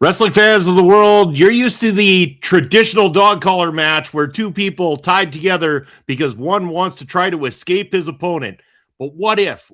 Wrestling fans of the world, you're used to the traditional dog collar match where two people tied together because one wants to try to escape his opponent. But what if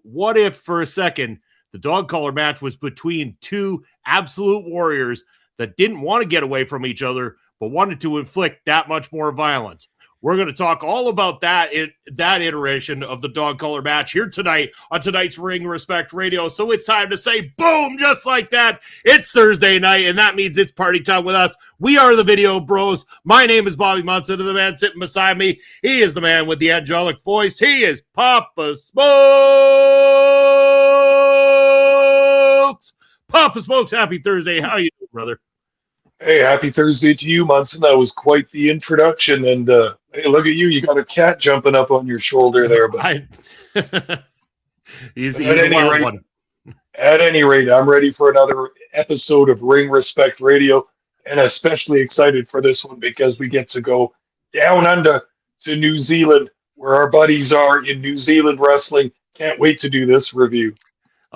for a second, the dog collar match was between two absolute warriors that didn't want to get away from each other, but wanted to inflict that much more violence? We're going to talk all about that iteration of the dog collar match here tonight on tonight's Ring Respect Radio. So it's time to say boom, just like that. It's Thursday night, and that means it's party time with us. We are the Video Bros. My name is Bobby Munson, and the man sitting beside me, he is the man with the angelic voice. He is Papa Smokes. Papa Smokes, happy Thursday. How you doing, brother? Hey, happy Thursday to you, Munson. That was quite the introduction. And hey, look at you. You got a cat jumping up on your shoulder there. But he's a wild one. At any rate, I'm ready for another episode of Ring Respect Radio, and especially excited for this one because we get to go down under to New Zealand, where our buddies are in New Zealand wrestling. Can't wait to do this review.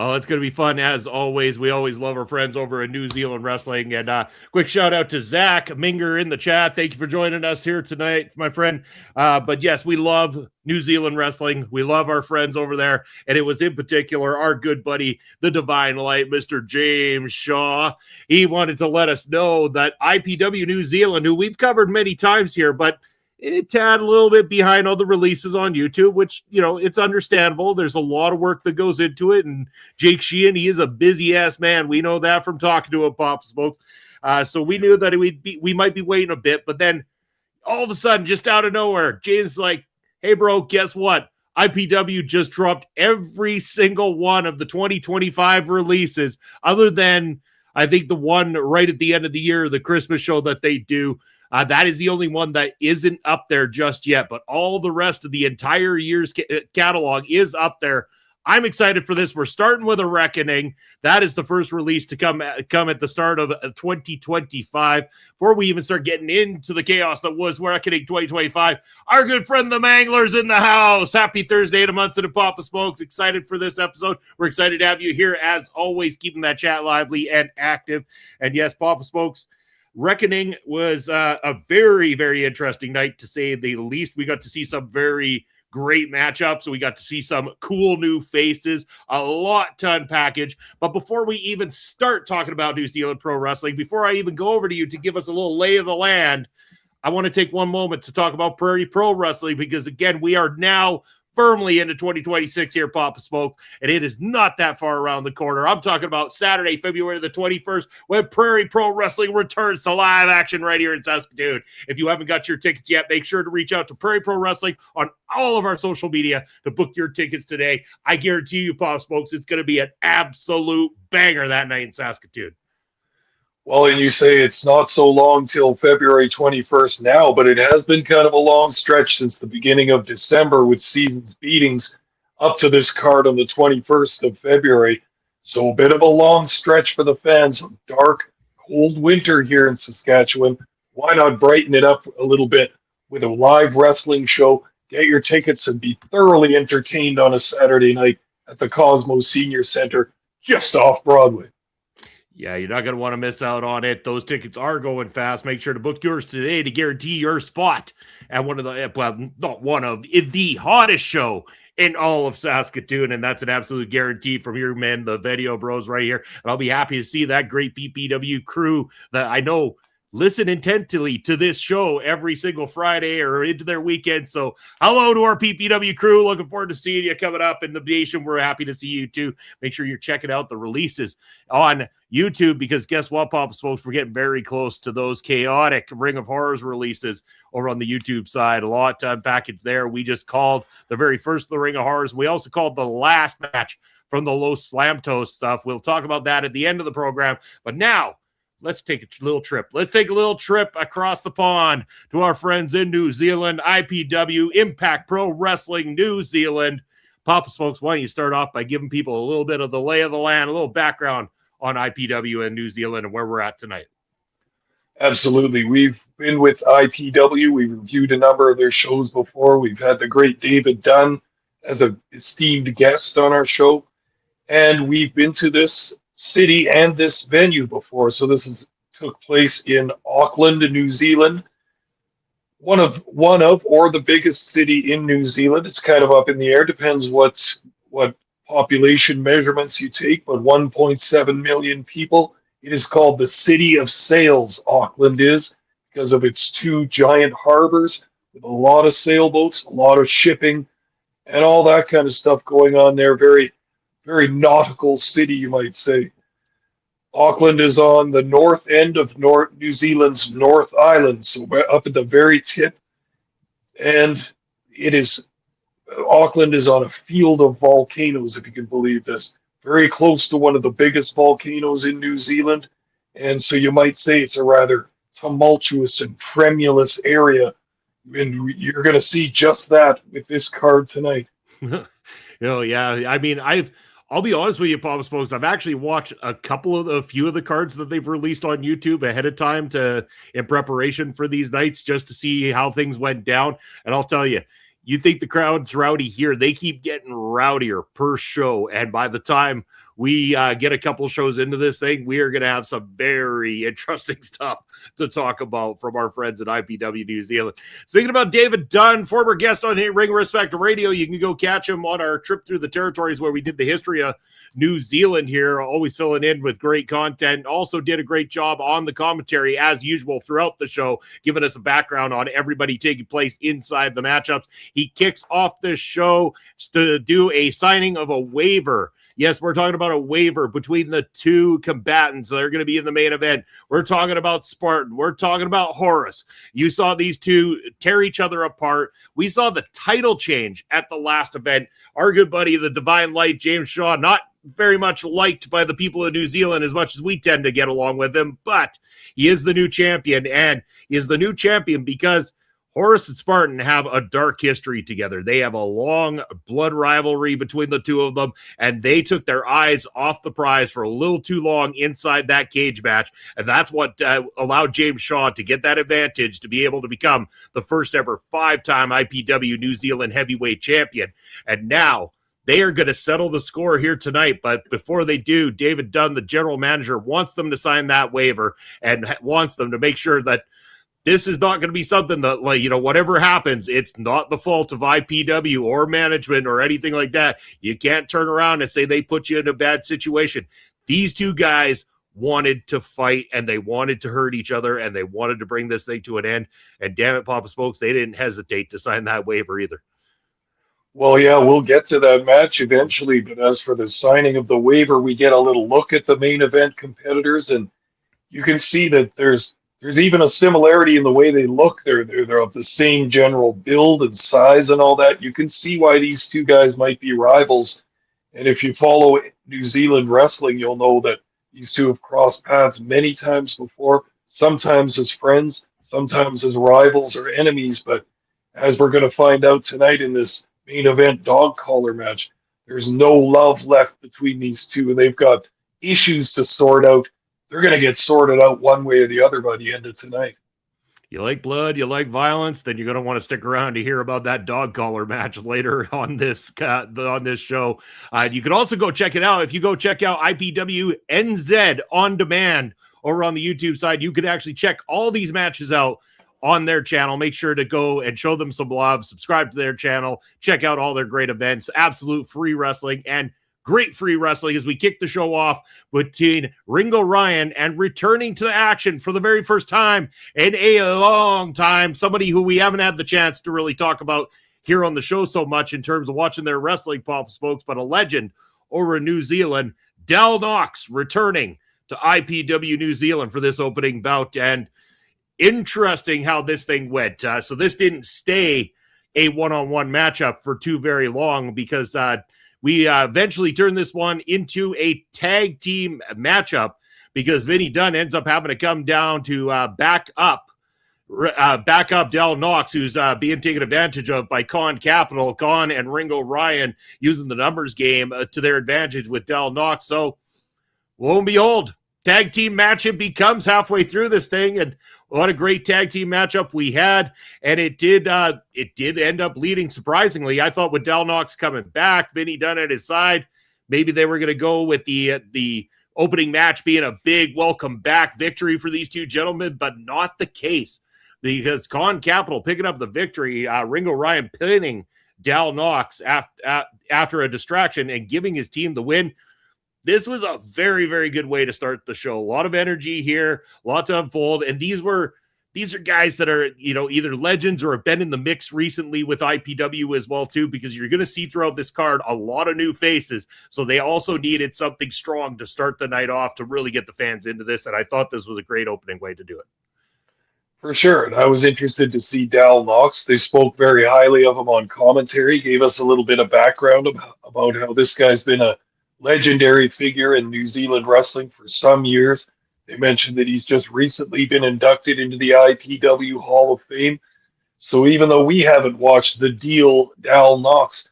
Oh, it's going to be fun, as always. We always love our friends over in New Zealand Wrestling. And quick shout-out to Zach Minger in the chat. Thank you for joining us here tonight, my friend. But, yes, we love New Zealand Wrestling. We love our friends over there. And it was in particular our good buddy, the Divine Light, Mr. James Shaw. He wanted to let us know that IPW New Zealand, who we've covered many times here, but it tad a little bit behind all the releases on YouTube, which, you know, it's understandable. There's a lot of work that goes into it. And Jake Sheehan, he is a busy-ass man. We know that from talking to him, Pop Smokes. So we knew that we might be waiting a bit. But then all of a sudden, just out of nowhere, James is like, hey, bro, guess what? IPW just dropped every single one of the 2025 releases other than, I think, the one right at the end of the year, the Christmas show that they do. That is the only one that isn't up there just yet, but all the rest of the entire year's catalog is up there. I'm excited for this. We're starting with a Reckoning. That is the first release to come at the start of 2025. Before we even start getting into the chaos that was Reckoning 2025, our good friend the Mangler's in the house. Happy Thursday to Munson and Papa Smokes. Excited for this episode. We're excited to have you here, as always, keeping that chat lively and active. And yes, Papa Smokes, Reckoning was a very, very interesting night, to say the least. We got to see some very great matchups. We got to see some cool new faces, a lot to unpackage. But before we even start talking about New Zealand Pro Wrestling, before I even go over to you to give us a little lay of the land, I want to take one moment to talk about Prairie Pro Wrestling, because, again, we are now firmly into 2026 here, Papa Smoke, and it is not that far around the corner. I'm talking about Saturday, February the 21st, when Prairie Pro Wrestling returns to live action right here in Saskatoon. If you haven't got your tickets yet, make sure to reach out to Prairie Pro Wrestling on all of our social media to book your tickets today. I guarantee you, Papa Smokes, it's going to be an absolute banger that night in Saskatoon. Well, and you say it's not so long till February 21st now, but it has been kind of a long stretch since the beginning of December with season's beatings up to this card on the 21st of February. So a bit of a long stretch for the fans. Dark, cold winter here in Saskatchewan. Why not brighten it up a little bit with a live wrestling show? Get your tickets and be thoroughly entertained on a Saturday night at the Cosmo Senior Center just off Broadway. Yeah, you're not going to want to miss out on it. Those tickets are going fast. Make sure to book yours today to guarantee your spot at one of the, well, not one of, the hottest show in all of Saskatoon. And that's an absolute guarantee from your men, the Video Bros right here. And I'll be happy to see that great PPW crew that I know listen intently to this show every single Friday or into their weekend. So hello to our PPW crew. Looking forward to seeing you coming up in the nation. We're happy to see you too. Make sure you're checking out the releases on YouTube, because guess what, Papa Smokes? We're getting very close to those chaotic Ring of Horrors releases over on the YouTube side. A lot to unpackage there. We just called the very first of the Ring of Horrors. We also called the last match from the Los Slamtos stuff. We'll talk about that at the end of the program. But now, let's take a little trip. Let's take a little trip across the pond to our friends in New Zealand, IPW, Impact Pro Wrestling New Zealand. Papa Smokes, why don't you start off by giving people a little bit of the lay of the land, a little background on IPW and New Zealand and where we're at tonight. Absolutely. We've been with IPW. We've reviewed a number of their shows before. We've had the great David Dunn as an esteemed guest on our show. And we've been to this city and this venue before. So this is took place in Auckland, New Zealand. One of, or the biggest city in New Zealand. It's kind of up in the air. Depends what population measurements you take, but 1.7 million people. It is called the City of Sails, Auckland is, because of its two giant harbors with a lot of sailboats, a lot of shipping, and all that kind of stuff going on there. Very, very nautical city, you might say. Auckland is on the north end of New Zealand's North Island, so we're up at the very tip, and Auckland is on a field of volcanoes, if you can believe this. Very close to one of the biggest volcanoes in New Zealand, and so you might say it's a rather tumultuous and tremulous area, and you're going to see just that with this card tonight. Yeah. I mean, I'll be honest with you, Papa Smokes. I've actually watched a few of the cards that they've released on YouTube ahead of time in preparation for these nights, just to see how things went down. And I'll tell you, you think the crowd's rowdy here? They keep getting rowdier per show. And by the time we get a couple shows into this thing, we are going to have some very interesting stuff to talk about from our friends at IPW New Zealand. Speaking about David Dunn, former guest on Ring Respect Radio, you can go catch him on our trip through the territories where we did the history of New Zealand here, always filling in with great content. Also did a great job on the commentary as usual throughout the show, giving us a background on everybody taking place inside the matchups. He kicks off this show to do a signing of a waiver. Yes, we're talking about a waiver between the two combatants that are going to be in the main event. We're talking about Spartan. We're talking about Horus. You saw these two tear each other apart. We saw the title change at the last event. Our good buddy, the Divine Light, James Shaw, not very much liked by the people of New Zealand as much as we tend to get along with him, but he is the new champion, and he is the new champion because Horus and Spartan have a dark history together. They have a long blood rivalry between the two of them, and they took their eyes off the prize for a little too long inside that cage match, and that's what allowed James Shaw to get that advantage to be able to become the first ever 5-time IPW New Zealand heavyweight champion. And now they are going to settle the score here tonight, but before they do, David Dunn, the general manager, wants them to sign that waiver and wants them to make sure that this is not going to be something that, like, whatever happens, it's not the fault of IPW or management or anything like that. You can't turn around and say they put you in a bad situation. These two guys wanted to fight, and they wanted to hurt each other, and they wanted to bring this thing to an end. And damn it, Papa Smokes, they didn't hesitate to sign that waiver either. Well, yeah, we'll get to that match eventually, but as for the signing of the waiver, we get a little look at the main event competitors, and you can see that there's even a similarity in the way they look. They're of the same general build and size and all that. You can see why these two guys might be rivals. And if you follow New Zealand wrestling, you'll know that these two have crossed paths many times before, sometimes as friends, sometimes as rivals or enemies. But as we're going to find out tonight in this main event dog collar match, there's no love left between these two, and they've got issues to sort out. They're going to get sorted out one way or the other by the end of tonight. You like blood, you like violence, then you're going to want to stick around to hear about that dog collar match later on this show. You can also go check it out. If you go check out IPW NZ on demand over on the YouTube side, you can actually check all these matches out on their channel. Make sure to go and show them some love, subscribe to their channel, check out all their great events, absolute free wrestling, and great free wrestling as we kick the show off between Ringo Ryan and returning to action for the very first time in a long time. Somebody who we haven't had the chance to really talk about here on the show so much in terms of watching their wrestling, Pop Smokes, but a legend over in New Zealand, Knox, returning to IPW New Zealand for this opening bout. And interesting how this thing went. So this didn't stay a one-on-one matchup for too very long because we eventually turned this one into a tag team matchup because Vinny Dunn ends up having to come down to back up Knox, who's being taken advantage of by Captial, and Ringo Ryan using the numbers game to their advantage with Knox. So lo and behold, tag team matchup becomes halfway through this thing, and what a great tag team matchup we had. And it did end up leading, surprisingly. I thought with Knox coming back, Vinny Dunn at his side, maybe they were going to go with the opening match being a big welcome back victory for these two gentlemen, but not the case because Captial picking up the victory, Ringo Ryan pinning Knox after a distraction and giving his team the win. This was a very, very good way to start the show. A lot of energy here, a lot to unfold, and these are guys that are, either legends or have been in the mix recently with IPW as well too, because you're going to see throughout this card a lot of new faces. So they also needed something strong to start the night off to really get the fans into this, and I thought this was a great opening way to do it. For sure. And I was interested to see Knox. They spoke very highly of him on commentary, gave us a little bit of background about how this guy's been a legendary figure in New Zealand wrestling for some years. They mentioned that he's just recently been inducted into the IPW Hall of Fame. So even though we haven't watched the deal, Knox,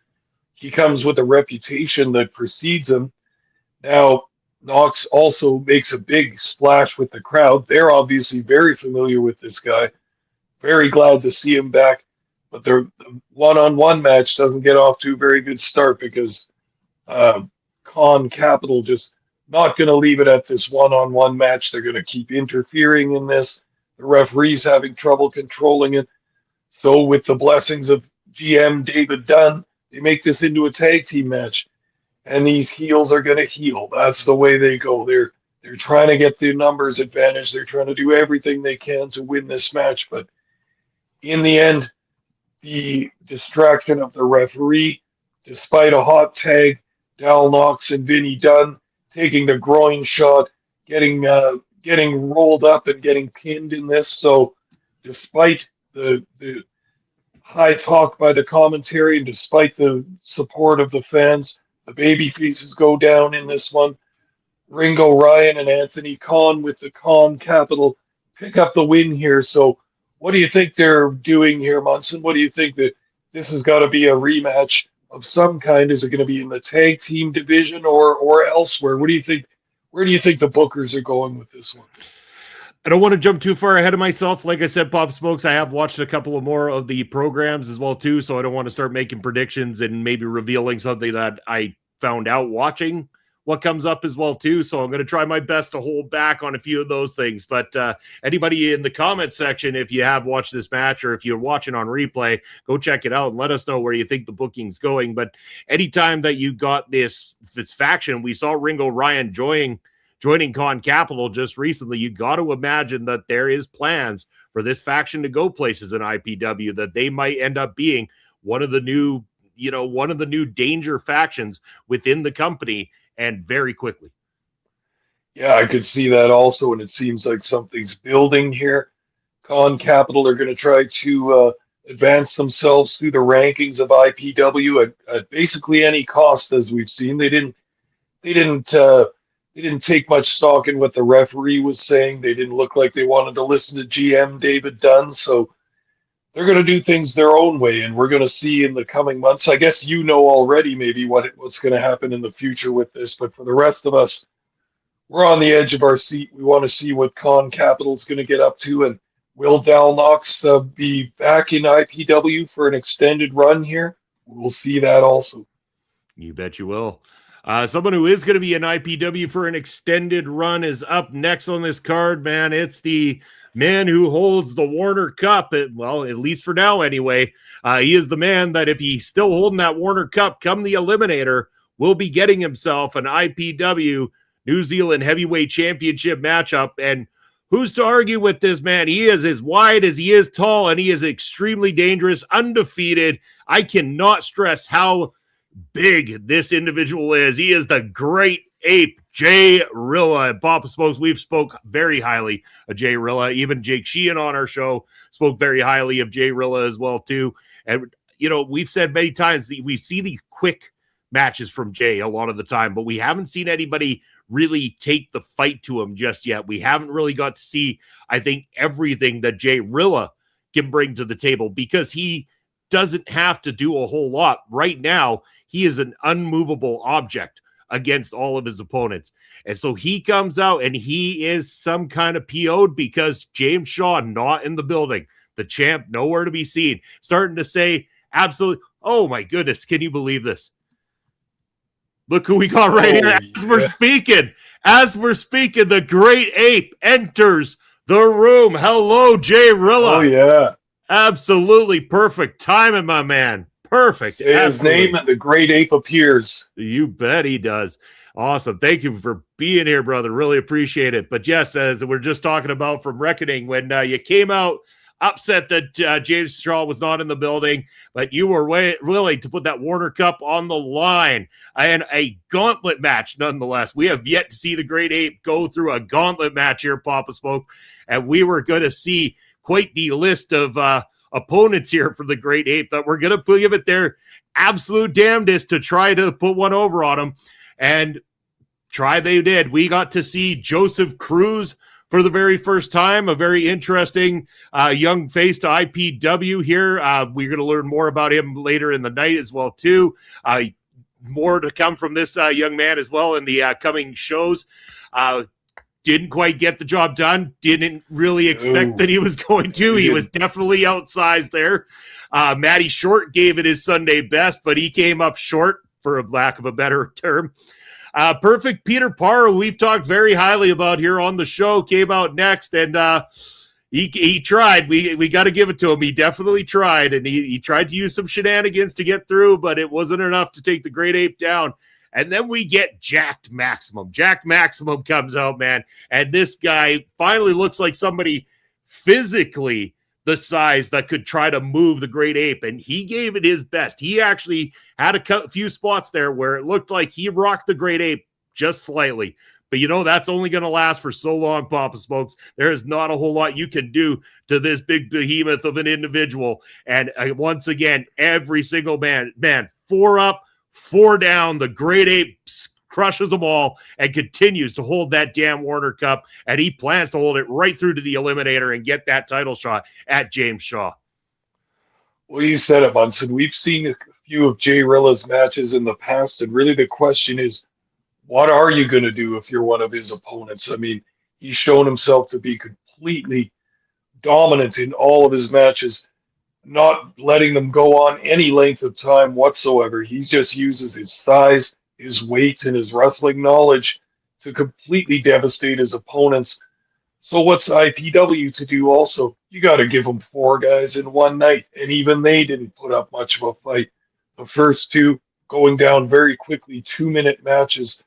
he comes with a reputation that precedes him. Now, Knox also makes a big splash with the crowd. They're obviously very familiar with this guy. Very glad to see him back. But the one-on-one match doesn't get off to a very good start because Captial just not going to leave it at this one-on-one match. They're going to keep interfering in this. The referee's having trouble controlling it. So with the blessings of GM David Dunn, they make this into a tag team match. And these heels are going to heel. That's the way they go. They're trying to get the numbers advantage. They're trying to do everything they can to win this match. But in the end, the distraction of the referee, despite a hot tag, Knox and Vinny Dunn taking the groin shot, getting rolled up and getting pinned in this. So despite the high talk by the commentary and despite the support of the fans, the baby faces go down in this one. Ringo Ryan and Anthony Khan with the Captial pick up the win here. So what do you think they're doing here, Munson? What do you think that this has got to be a rematch of some kind? Is it going to be in the tag team division or elsewhere? What do you think? Where do you think the bookers are going with this one? I don't want to jump too far ahead of myself. Like I said, Pop Smokes, I have watched a couple of more of the programs as well too, so I don't want to start making predictions and maybe revealing something that I found out watching what comes up as well too. So I'm going to try my best to hold back on a few of those things. But anybody in the comment section, if you have watched this match or if you're watching on replay, go check it out and let us know where you think the booking's going. But anytime that you got this faction, we saw Ringo Ryan joining Captial just recently, you got to imagine that there is plans for this faction to go places in IPW, that they might end up being one of the new danger factions within the company, and very quickly. Yeah, I could see that also, and it seems like something's building here. Captial are going to try to advance themselves through the rankings of IPW at basically any cost, as we've seen. They didn't take much stock in what the referee was saying. They didn't look like they wanted to listen to GM David Dunn, so they're going to do things their own way, and we're going to see in the coming months. I guess you know already maybe what's going to happen in the future with this, but for the rest of us, we're on the edge of our seat. We want to see what Captial is going to get up to, and will Knox be back in IPW for an extended run here? We'll see that also. You bet you will. Someone who is going to be in IPW for an extended run is up next on this card, man. It's the man who holds the Warner Cup, at least for now anyway. He is the man that if he's still holding that Warner Cup come the Eliminator, will be getting himself an IPW New Zealand Heavyweight Championship matchup. And who's to argue with this man? He is as wide as he is tall, and he is extremely dangerous, undefeated. I cannot stress how big this individual is. He is the great ape, Jayrilla. And Papa Smokes, we've spoke very highly of Jayrilla. Even Jake Shehaan on our show spoke very highly of Jayrilla as well too. And we've said many times that we see these quick matches from Jay a lot of the time, but we haven't seen anybody really take the fight to him just yet. We haven't really got to see, I think, everything that Jayrilla can bring to the table, because he doesn't have to do a whole lot right now. He is an unmovable object against all of his opponents. And so he comes out and he is some kind of PO'd because James Shaw not in the building. The champ nowhere to be seen. Starting to say, absolutely, oh my goodness, can you believe this? Look who we got right here as we're speaking. as we're speaking, the great ape enters the room. Hello, Jayrilla. Oh, yeah. Absolutely perfect timing, my man. Perfect. Say his name and the great ape appears. You bet he does. Awesome. Thank you for being here, brother. Really appreciate it. But yes, as we're just talking about from Reckoning, when you came out upset that James Shaw was not in the building, but you were willing to put that Warner Cup on the line and a gauntlet match nonetheless. We have yet to see the Great Ape go through a gauntlet match here, Papa Smoke, and we were going to see quite the list of opponents here for the Great Ape that we're going to give it their absolute damnedest to try to put one over on them, and try they did. We got to see Joseph Cruz for the very first time, a very interesting young face to IPW here. We're going to learn more about him later in the night as well, too. More to come from this young man as well in the coming shows. Didn't quite get the job done. Didn't really expect that he was going to. He was definitely outsized there. Matty Short gave it his Sunday best, but he came up short, for a lack of a better term. Perfect Peter Parr, we've talked very highly about here on the show, came out next, and he tried. We got to give it to him. He definitely tried, and he tried to use some shenanigans to get through, but it wasn't enough to take the Great Ape down. And then we get Jacked Maximum. Jacked Maximum comes out, man, and this guy finally looks like somebody physically the size that could try to move the Great Ape, and he gave it his best. He actually had a few spots there where it looked like he rocked the Great Ape just slightly. But that's only going to last for so long, Papa Smokes. There is not a whole lot you can do to this big behemoth of an individual. And once again, every single man, 4 up, 4 down, the Great Ape crushes them all and continues to hold that damn Warner Cup, and he plans to hold it right through to the Eliminator and get that title shot at James Shaw. Well, you said it, Munson. We've seen a few of Jayrilla's matches in the past, and really the question is, what are you going to do if you're one of his opponents? I mean, he's shown himself to be completely dominant in all of his matches, not letting them go on any length of time whatsoever. He just uses his size, his weight, and his wrestling knowledge to completely devastate his opponents. So what's IPW to do also? You got to give them 4 guys in one night, and even they didn't put up much of a fight. The first 2 going down very quickly, 2-minute matches.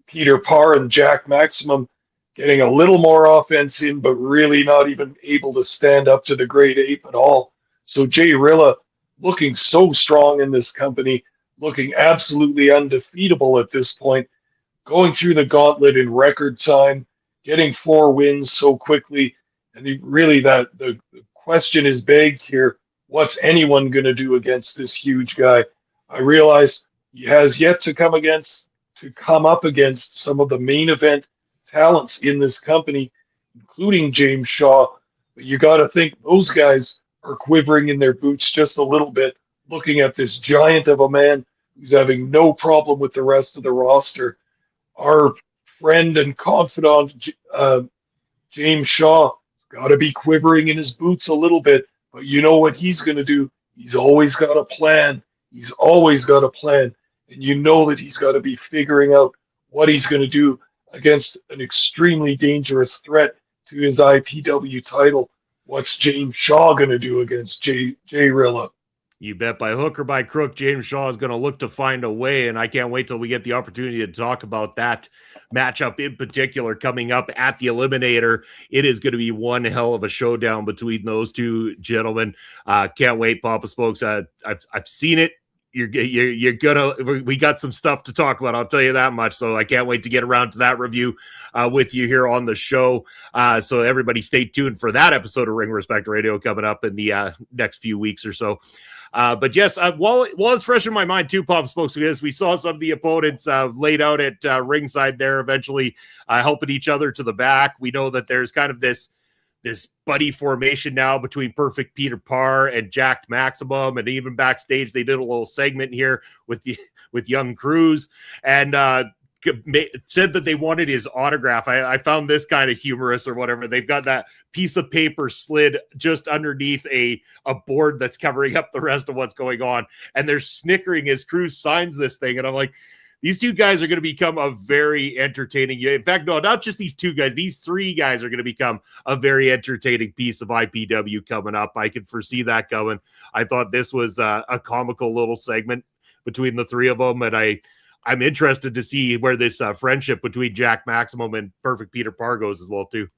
Peter Parr and Jack Maximum getting a little more offense in, but really not even able to stand up to the Great Ape at all. So Jayrilla looking so strong in this company, looking absolutely undefeatable at this point, going through the gauntlet in record time, getting 4 wins so quickly. And the question is begged here, what's anyone going to do against this huge guy? I realize he has yet to come up against some of the main event talents in this company, including James Shaw. But you got to think those guys are quivering in their boots just a little bit, looking at this giant of a man who's having no problem with the rest of the roster. Our friend and confidant, James Shaw, has got to be quivering in his boots a little bit. But you know what he's going to do? He's always got a plan. He's always got a plan. And you know that he's got to be figuring out what he's going to do against an extremely dangerous threat to his IPW title. What's James Shaw going to do against Jayrilla? You bet by hook or by crook, James Shaw is going to look to find a way, and I can't wait till we get the opportunity to talk about that matchup in particular coming up at the Eliminator. It is going to be one hell of a showdown between those two gentlemen. Can't wait, Papa Smokes. I've seen it. You're gonna. We got some stuff to talk about. I'll tell you that much. So I can't wait to get around to that review with you here on the show. So everybody, stay tuned for that episode of Ring Respect Radio coming up in the next few weeks or so. But yes, while it's fresh in my mind too, Pop Smokes, because we saw some of the opponents laid out at ringside there, eventually helping each other to the back. We know that there's kind of this buddy formation now between Perfect Peter Parr and Jacked Maximum, and even backstage they did a little segment here with Young Cruz and said that they wanted his autograph. I found this kind of humorous or whatever. They've got that piece of paper slid just underneath a board that's covering up the rest of what's going on, and they're snickering as Cruz signs this thing, and I'm like, these two guys are going to become a very entertaining. In fact, no, not just these two guys. These three guys are going to become a very entertaining piece of IPW coming up. I could foresee that going. I thought this was a comical little segment between the three of them, and I'm interested to see where this friendship between Jack Maximum and Perfect Peter Parr goes as well too.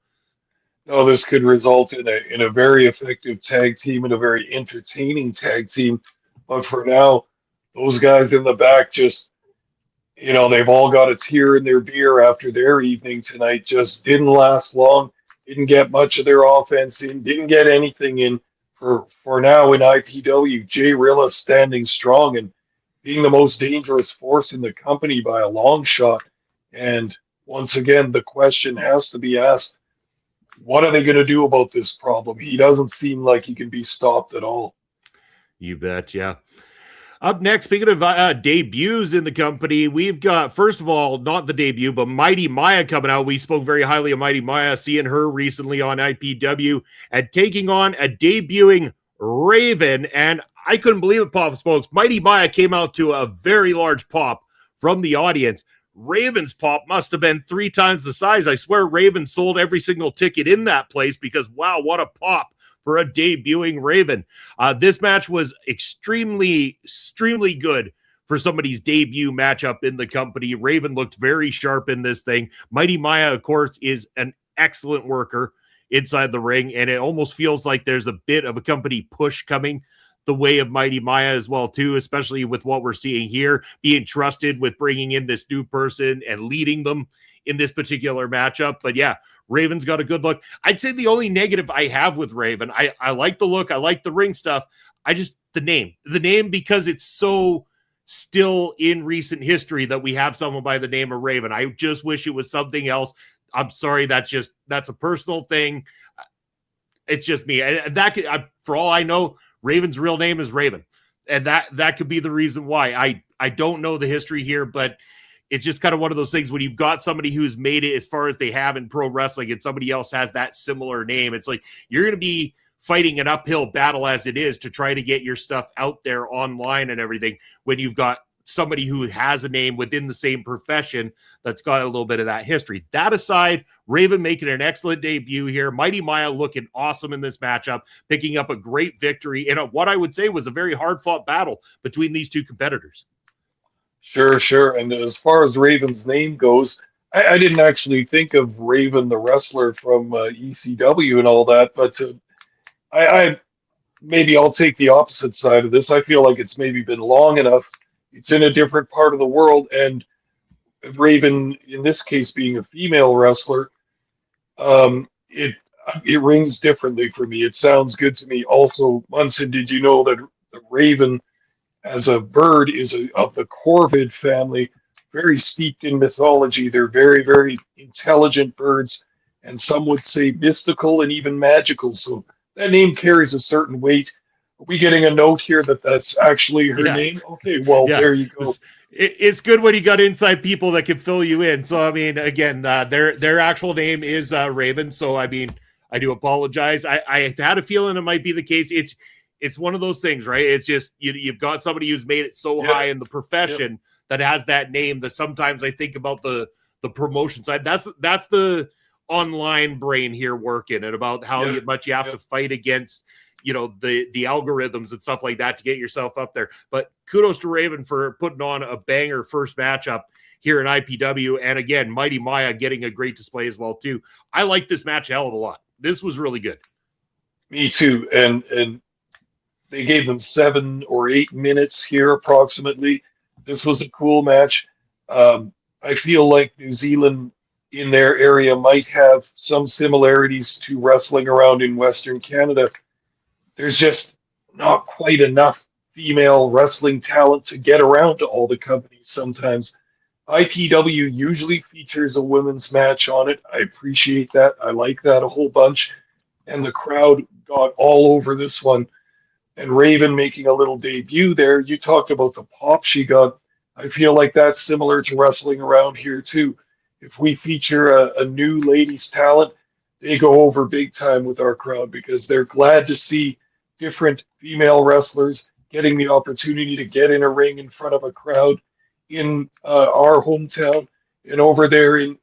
No, this could result in a very effective tag team and a very entertaining tag team. But for now, those guys in the back just, they've all got a tear in their beer after their evening tonight. Just didn't last long. Didn't get much of their offense in. Didn't get anything in. For now in IPW, Jayrilla standing strong and being the most dangerous force in the company by a long shot. And once again, the question has to be asked, what are they going to do about this problem? He doesn't seem like he can be stopped at all. You bet, yeah. Up next, speaking of debuts in the company, we've got, first of all, not the debut, but Mighty Maia coming out. We spoke very highly of Mighty Maia, seeing her recently on IPW and taking on a debuting Raven. And I couldn't believe it, Pop Smokes. Mighty Maia came out to a very large pop from the audience. Raven's pop must have been 3 times the size. I swear Raven sold every single ticket in that place because, wow, what a pop for a debuting Raven. This match was extremely good for somebody's debut matchup in the company. Raven looked very sharp in this thing. Mighty Maia, of course, is an excellent worker inside the ring, and it almost feels like there's a bit of a company push coming the way of Mighty Maia as well, too, especially with what we're seeing here, being trusted with bringing in this new person and leading them in this particular matchup. But yeah, Raven's got a good look. I'd say the only negative I have with Raven, I like the look, I like the ring stuff. The name, because it's so still in recent history that we have someone by the name of Raven. I just wish it was something else. I'm sorry, that's a personal thing. It's just me. For all I know, Raven's real name is Raven, and that could be the reason why. I don't know the history here, but it's just kind of one of those things when you've got somebody who's made it as far as they have in pro wrestling and somebody else has that similar name. It's like you're going to be fighting an uphill battle as it is to try to get your stuff out there online and everything when you've got somebody who has a name within the same profession that's got a little bit of that history. That aside, Raven making an excellent debut here. Mighty Maia looking awesome in this matchup, picking up a great victory in what I would say was a very hard-fought battle between these two competitors. Sure. And as far as Raven's name goes, I didn't actually think of Raven, the wrestler from ECW and all that, but I maybe I'll take the opposite side of this. I feel like it's maybe been long enough. It's in a different part of the world, and Raven, in this case, being a female wrestler, it rings differently for me. It sounds good to me. Also, Munson, did you know that the Raven, as a bird, is of the corvid family, very steeped in mythology. They're very, very intelligent birds, and some would say mystical and even magical. So that name carries a certain weight. Are we getting a note here that that's actually her name? Okay, well, there you go. It's good when you got inside people that can fill you in. So, I mean, again, their actual name is Raven. So, I mean, I do apologize. I had a feeling it might be the case. It's one of those things, right? It's just you've got somebody who's made it so high in the profession that has that name that sometimes I think about the promotion side. That's the online brain here working and about how much you have to fight against the algorithms and stuff like that to get yourself up there. But kudos to Raven for putting on a banger first matchup here in IPW. And again, Mighty Maia getting a great display as well too. I like this match a hell of a lot. This was really good. Me too. And they gave them 7 or 8 minutes here approximately. This was a cool match. I feel like New Zealand in their area might have some similarities to wrestling around in Western Canada. There's just not quite enough female wrestling talent to get around to all the companies sometimes. IPW usually features a women's match on it. I appreciate that. I like that a whole bunch. And the crowd got all over this one. And Raven making a little debut there. You talked about the pop she got. I feel like that's similar to wrestling around here too. If we feature a new ladies talent, they go over big time with our crowd because they're glad to see different female wrestlers getting the opportunity to get in a ring in front of a crowd. in our hometown and over there in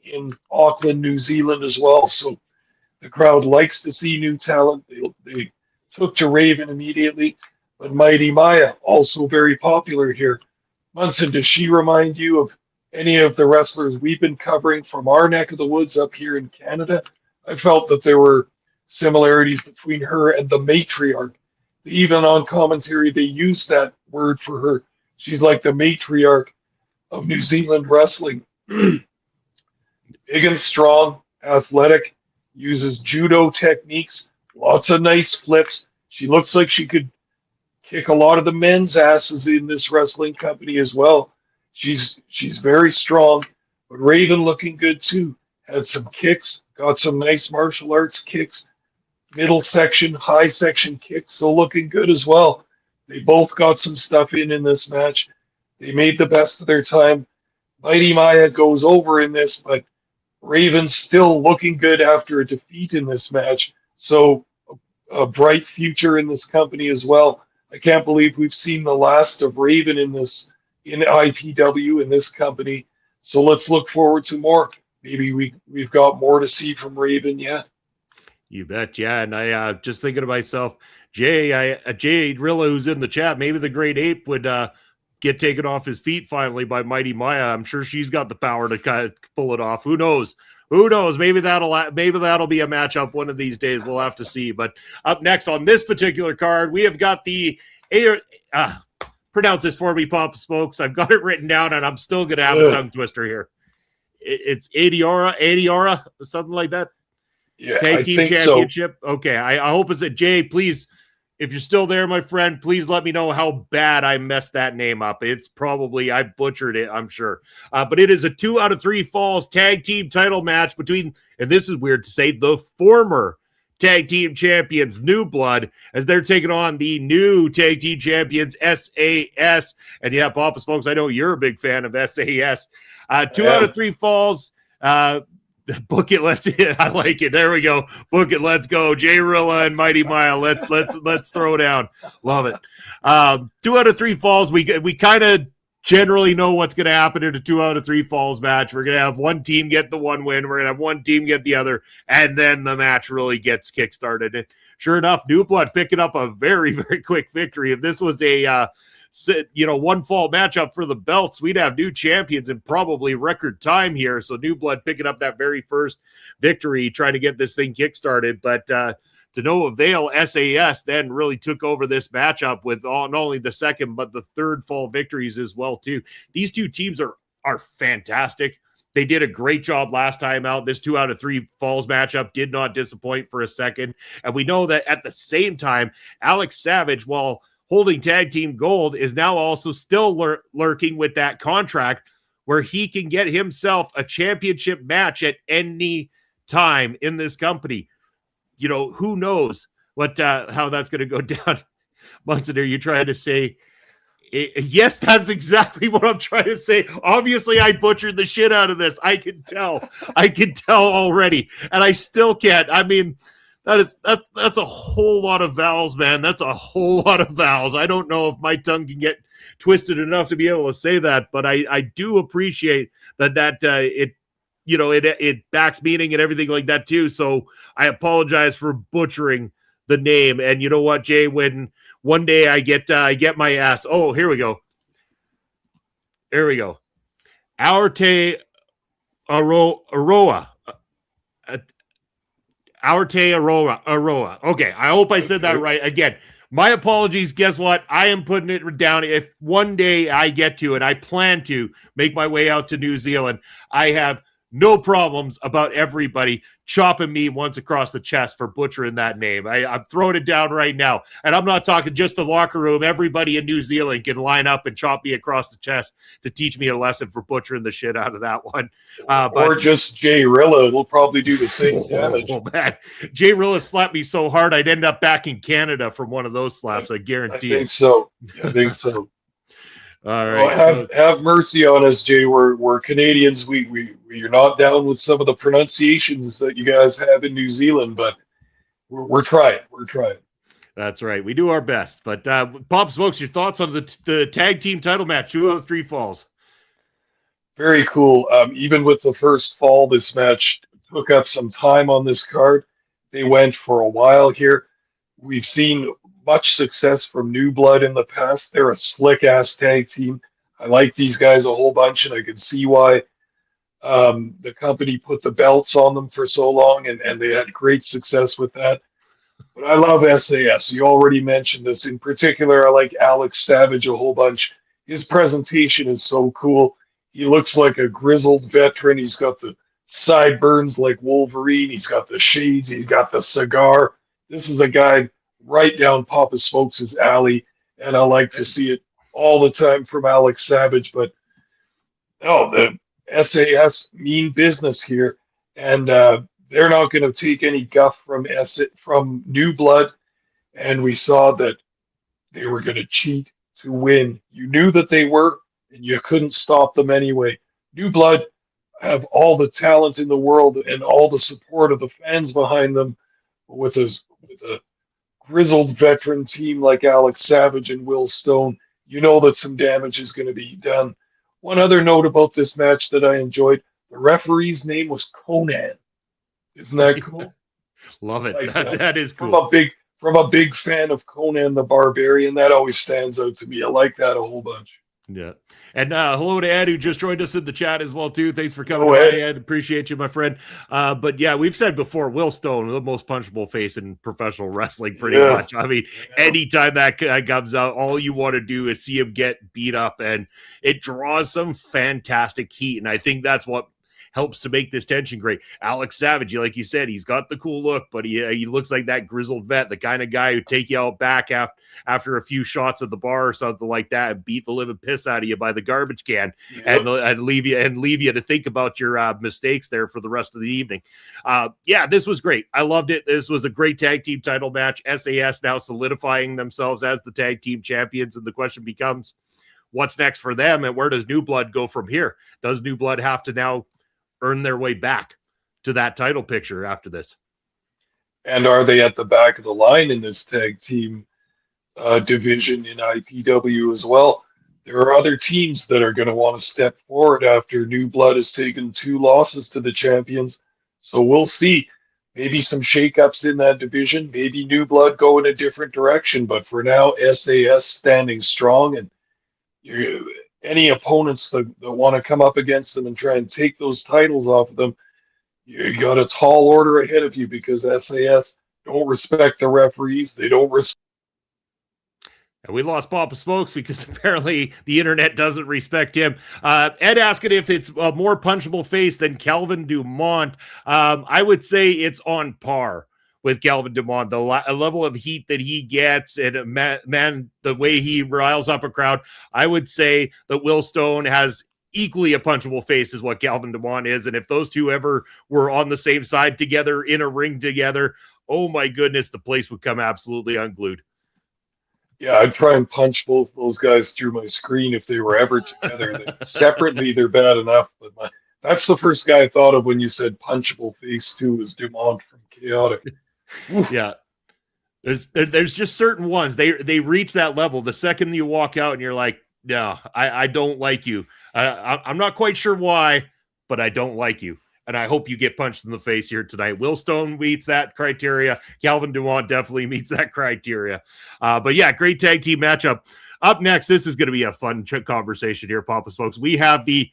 Auckland, New Zealand as well. So the crowd likes to see new talent. They took to Raven immediately, but Mighty Maia also very popular here. Munson, does she remind you of any of the wrestlers we've been covering from our neck of the woods up here in Canada? I felt that there were similarities between her and the matriarch. Even on commentary, they used that word for her. She's like the matriarch of New Zealand wrestling. Big and strong, athletic, uses judo techniques, lots of nice flips. She looks like she could kick a lot of the men's asses in this wrestling company as well. She's very strong, but Raven looking good too. Had some kicks, got some nice martial arts kicks, middle section, high section kicks, so looking good as well. They both got some stuff in this match. They made the best of their time. Mighty Maia goes over in this, but Raven's still looking good after a defeat in this match. So a bright future in this company as well. I can't believe we've seen the last of Raven in IPW in this company. So let's look forward to more. Maybe we've got more to see from Raven yet. You bet, yeah. And I just thinking to myself, Jayrilla, who's in the chat, maybe the Great Ape would get taken off his feet finally by Mighty Maia. I'm sure she's got the power to kind of pull it off. Who knows? Who knows? Maybe that'll be a matchup one of these days. We'll have to see. But up next on this particular card, we have got the pronounce this for me, Pop Smokes. I've got it written down, and I'm still going to have a tongue twister here. It's Adiora, something like that. Yeah, Tag Team Championship. So. Okay, I hope it's Jay. Please, if you're still there, my friend, please let me know how bad I messed that name up. It's probably, I butchered it, I'm sure. But it is a 2 out of 3 falls tag team title match between, and this is weird to say, the former tag team champions, New Blood, as they're taking on the new tag team champions, S.A.S. And yeah, Papa Smokes, I know you're a big fan of S.A.S. 2 out of 3 falls. Book it. I like it. There we go. Book it. Let's go. Jayrilla and Mighty Maia. Let's throw down. Love it. 2 out of 3 falls. We kind of generally know what's going to happen in a 2 out of 3 falls match. We're going to have one team get the one win. We're going to have one team get the other, and then the match really gets kickstarted. And sure enough, New Blood picking up a very, very quick victory. If this was a one fall matchup for the belts, we'd have new champions in probably record time here. So New Blood picking up that very first victory, trying to get this thing kickstarted. But to no avail, S.A.S. then really took over this matchup with not only the second, but the third fall victories as well, too. These two teams are fantastic. They did a great job last time out. This 2 out of 3 falls matchup did not disappoint for a second. And we know that at the same time, Alex Savage, while holding tag team gold, is now also still lurking with that contract where he can get himself a championship match at any time in this company. You know, who knows how that's going to go down. Munson, are you trying to say? Yes, that's exactly what I'm trying to say. Obviously, I butchered the shit out of this. I can tell already, and I still can't. I mean, that's a whole lot of vowels, man. That's a whole lot of vowels. I don't know if my tongue can get twisted enough to be able to say that, but I do appreciate that it backs meaning and everything like that too. So I apologize for butchering the name. And you know what, Jay? When one day I get my ass. Oh, here we go. Aorte Aroa. Arte Aroa. Okay, I hope I said that right. Again, my apologies. Guess what? I am putting it down. If one day I get to, and I plan to make my way out to New Zealand, I have no problems about everybody chopping me once across the chest for butchering that name. I'm throwing it down right now. And I'm not talking just the locker room. Everybody in New Zealand can line up and chop me across the chest to teach me a lesson for butchering the shit out of that one. Or just Jayrilla will probably do the same damage. Oh, man. Jayrilla slapped me so hard I'd end up back in Canada from one of those slaps. I guarantee I think so. All right. Have mercy on us, Jay. We're Canadians. We're not down with some of the pronunciations that you guys have in New Zealand, but we're trying. That's right. We do our best. But Pop Smokes, your thoughts on the tag team title match, 2 out of 3 falls? Very cool. Even with the first fall, this match took up some time on this card. They went for a while here. We've seen much success from New Blood in the past. They're a slick ass tag team. I like these guys a whole bunch, and I can see why the company put the belts on them for so long, and they had great success with that. But I love S.A.S. You already mentioned this. In particular, I like Alex Savage a whole bunch. His presentation is so cool. He looks like a grizzled veteran. He's got the sideburns like Wolverine. He's got the shades. He's got the cigar. This is a guy right down Papa Smokes' alley, and I like to see it all the time from Alex Savage. But no, the S.A.S. mean business here, and they're not going to take any guff from New Blood. And we saw that they were going to cheat to win. You knew that they were, and you couldn't stop them anyway. New Blood have all the talent in the world and all the support of the fans behind them. But with a grizzled veteran team like Alex Savage and Will Stone, you know that some damage is going to be done. One other note about this match that I enjoyed, the referee's name was Conan. Isn't that cool? Love it. Like that is cool. From a big fan of Conan the Barbarian, that always stands out to me. I like that a whole bunch. Yeah. And hello to Ed, who just joined us in the chat as well, too. Thanks for coming by, Ed. Appreciate you, my friend. But yeah, we've said before, Will Stone, the most punchable face in professional wrestling, pretty much. I mean, anytime that guy comes out, all you want to do is see him get beat up, and it draws some fantastic heat. And I think that's what helps to make this tension great. Alex Savage, like you said, he's got the cool look, but he looks like that grizzled vet, the kind of guy who take you out back after a few shots at the bar or something like that and beat the living piss out of you by the garbage can and leave you to think about your mistakes there for the rest of the evening. Yeah, this was great. I loved it. This was a great tag team title match. S.A.S. now solidifying themselves as the tag team champions, and the question becomes, what's next for them, and where does New Blood go from here? Does New Blood have to now earn their way back to that title picture after this? And are they at the back of the line in this tag team division in IPW as well? There are other teams that are going to want to step forward after New Blood has taken 2 losses to the champions. So we'll see. Maybe some shakeups in that division. Maybe New Blood go in a different direction. But for now, S.A.S. standing strong, and any opponents that want to come up against them and try and take those titles off of them, you got a tall order ahead of you, because S.A.S. don't respect the referees. They don't respect. And we lost Papa Smokes because apparently the internet doesn't respect him. Ed asking if it's a more punchable face than Calvin Dumont. I would say it's on par with Calvin Dumont, the level of heat that he gets, and man, the way he riles up a crowd. I would say that Will Stone has equally a punchable face as what Calvin Dumont is, and if those two ever were on the same side together in a ring together, oh my goodness, the place would come absolutely unglued. Yeah, I'd try and punch both those guys through my screen if they were ever together. Separately, they're bad enough, but that's the first guy I thought of when you said punchable face too, was Dumont from Chaotic. Yeah, there's just certain ones they reach that level the second you walk out and you're like, no, I don't like you. I'm not quite sure why, but I don't like you, and I hope you get punched in the face here tonight. Will Stone meets that criteria. Calvin Dumont definitely meets that criteria. But yeah, great tag team matchup. Up next, this is going to be a fun conversation here, Papa Smokes. We have the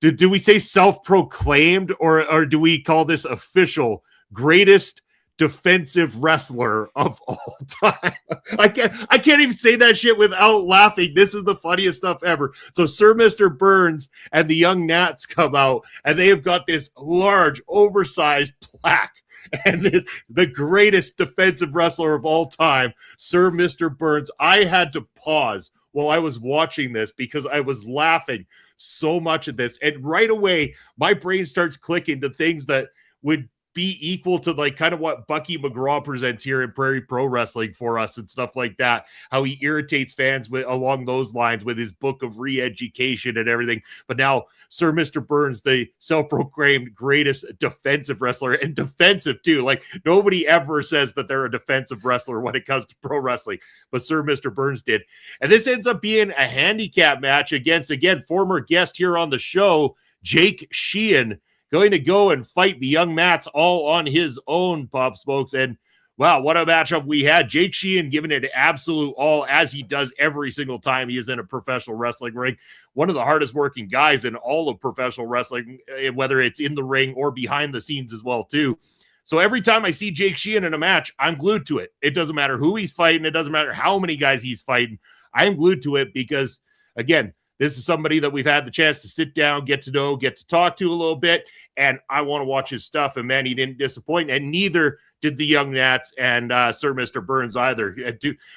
do we say self-proclaimed or do we call this official greatest defensive wrestler of all time? I can't even say that shit without laughing. This is the funniest stuff ever. So Sir Mr. Burns and the Young Nats come out, and they have got this large, oversized plaque, and it's the greatest defensive wrestler of all time, Sir Mr. Burns. I had to pause while I was watching this because I was laughing so much at this, and right away my brain starts clicking to things that would be equal to like kind of what Bucky McGraw presents here in Prairie Pro Wrestling for us and stuff like that. How he irritates fans with along those lines with his book of re-education and everything. But now Sir Mr. Burns, the self-proclaimed greatest defensive wrestler, and defensive too. Like nobody ever says that they're a defensive wrestler when it comes to pro wrestling, but Sir Mr. Burns did. And this ends up being a handicap match against, again, former guest here on the show, Jake Sheehan, going to go and fight the young Mats all on his own, Pop Smokes. And wow, what a matchup we had. Jake Sheehan giving it absolute all, as he does every single time he is in a professional wrestling ring. One of the hardest working guys in all of professional wrestling, whether it's in the ring or behind the scenes as well, too. So every time I see Jake Sheehan in a match, I'm glued to it. It doesn't matter who he's fighting. It doesn't matter how many guys he's fighting. I'm glued to it because, again, this is somebody that we've had the chance to sit down, get to know, get to talk to a little bit, and I want to watch his stuff. And man, he didn't disappoint, and neither did the young Nats and Sir Mr. Burns either.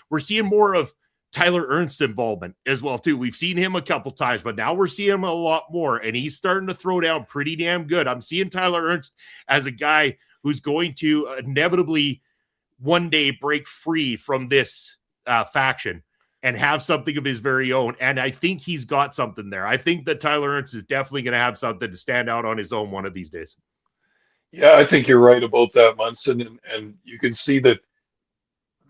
We're seeing more of Tyler Ernst's involvement as well too. We've seen him a couple times, but now we're seeing him a lot more, and he's starting to throw down pretty damn good. I'm seeing Tyler Ernst as a guy who's going to inevitably one day break free from this faction and have something of his very own. And I think he's got something there. I think that Tyler Ernst is definitely going to have something to stand out on his own one of these days. Yeah, I think you're right about that, Munson. And you can see that